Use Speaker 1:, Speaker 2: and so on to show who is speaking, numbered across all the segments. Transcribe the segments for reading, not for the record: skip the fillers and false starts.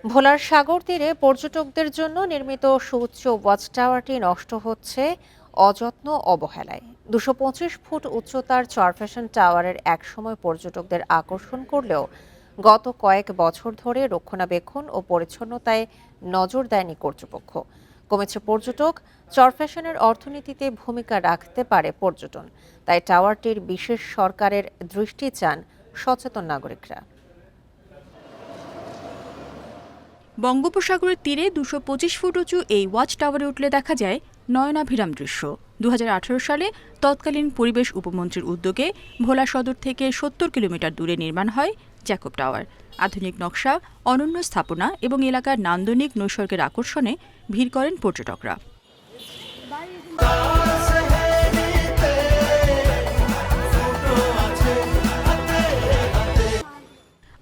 Speaker 1: ভোলার সাগর তীরে পর্যটকদের জন্য নির্মিত সুউচ্চ ওয়াচ টাওয়ারটি নষ্ট হচ্ছে অযত্ন অবহেলায়। ২২৫ ফুট উচ্চতার চরফ্যাশন টাওয়ারের একসময় পর্যটকদের আকর্ষণ করলেও গত কয়েক বছর ধরে রক্ষণাবেক্ষণ ও পরিচ্ছন্নতায় নজর দেয়নি কর্তৃপক্ষ। কমেছে পর্যটক, চরফ্যাশনের অর্থনীতিতে ভূমিকা রাখতে পারে পর্যটন। তাই টাওয়ারটির বিশেষ সরকারের দৃষ্টি চান সচেতন নাগরিকরা।
Speaker 2: বঙ্গোপসাগরের তীরে ২২৫ ফুট উঁচু এই ওয়াচ টাওয়ারে উঠলে দেখা যায় নয়নাভিরাম দৃশ্য। ২০১৮ সালে তৎকালীন পরিবেশ উপমন্ত্রীর উদ্যোগে ভোলা সদর থেকে ৭০ কিলোমিটার দূরে নির্মাণ হয় জ্যাকব টাওয়ার। আধুনিক নকশা, অনন্য স্থাপনা এবং এলাকার নান্দনিক নৈসর্গের আকর্ষণে ভিড় করেন পর্যটকরা।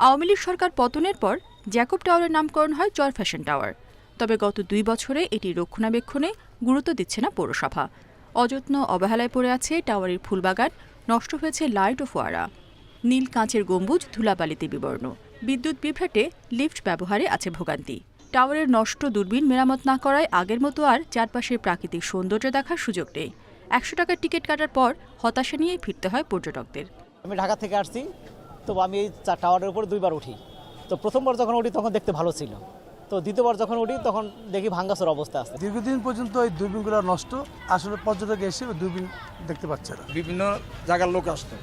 Speaker 2: আওয়ামী লীগ সরকার পতনের পর জ্যাকব টাওয়ারের নামকরণ হয় চরফ্যাশন টাওয়ার। তবে গত ২ বছরে এটি রক্ষণাবেক্ষণে গুরুত্ব দিচ্ছে না পৌরসভা। অযত্ন অবহেলায় পড়ে আছে টাওয়ারের ফুলবাগান, নষ্ট হয়েছে লাইট ও ফোয়ারা। নীল কাঁচের গম্বুজ ধুলাবালিতে বিবর্ণ। বিদ্যুৎ বিভ্রাটে লিফট ব্যবহারে আছে ভোগান্তি। টাওয়ারের নষ্ট দূরবীন মেরামত না করায় আগের মতো আর চারপাশের প্রাকৃতিক সৌন্দর্য দেখার সুযোগ নেই। ১০০ টাকার টিকিট কাটার পর হতাশা নিয়ে ফিরতে হয় পর্যটকদের।
Speaker 3: আমি ঢাকা থেকে আসছি, তো আমি এই টাওয়ারের উপর 2বার উঠি। তো প্রথমবার যখন উঠি তখন দেখতে ভালো ছিল, তো দ্বিতীয়বার যখন উঠি তখন দেখি ভাঙ্গাচোর অবস্থা আছে।
Speaker 4: দীর্ঘদিন পর্যন্ত এই দূরবীনগুলো নষ্ট, আসলে পর্যটক এসে দূরবীন দেখতে পাচ্ছে না।
Speaker 5: বিভিন্ন জায়গার লোক আসতো,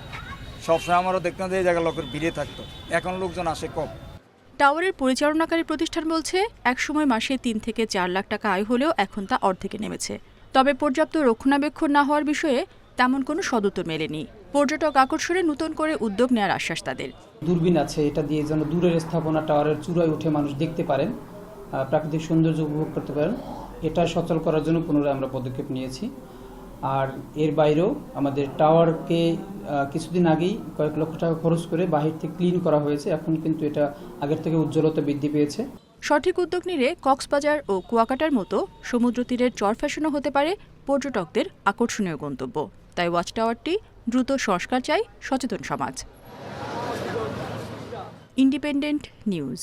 Speaker 5: সবসময় আমারও দেখতাম যে এই জায়গার লোকের ভিড়ে থাকতো, এখন লোকজন আসে কম।
Speaker 2: টাওয়ারের পরিচালনাকারী প্রতিষ্ঠান বলছে একসময় মাসে ৩ থেকে ৪ লাখ টাকা আয় হলেও এখন তা অর্ধেকে নেমেছে। তবে পর্যাপ্ত রক্ষণাবেক্ষণ না হওয়ার বিষয়ে তেমন কোনো সদুত্তর মেলেনি। পর্যটক আকর্ষণে নতুন করে উদ্যোগ নেওয়ার আশ্বাস তাদের।
Speaker 6: দূরবীন আছে, এটা দিয়ে যেন দূরের স্থাপনা টাওয়ারের চূড়ায় উঠে মানুষ দেখতে পারেন, প্রাকৃতিক সৌন্দর্য উপভোগ করতে পারেন। এটা সচল করার জন্য পুনরায় আমরা পদক্ষেপ নিয়েছি। আর এর বাইরেও আমাদের টাওয়ারকে কিছুদিন আগেই কয়েক লক্ষ টাকা খরচ করে বাহির থেকে ক্লিন করা হয়েছে। এখন কিন্তু এটা আগের থেকে উজ্জ্বলতা বৃদ্ধি পেয়েছে।
Speaker 2: সঠিক উদ্যোগ নিলে কক্সবাজার ও কুয়াকাটার মতো সমুদ্র তীরের চরফ্যাশনও হতে পারে পর্যটকদের আকর্ষণীয় গন্তব্য। তাই ওয়াচ টাওয়ারটি দ্রুত সংস্কার চাই সচেতন সমাজ। Independent news.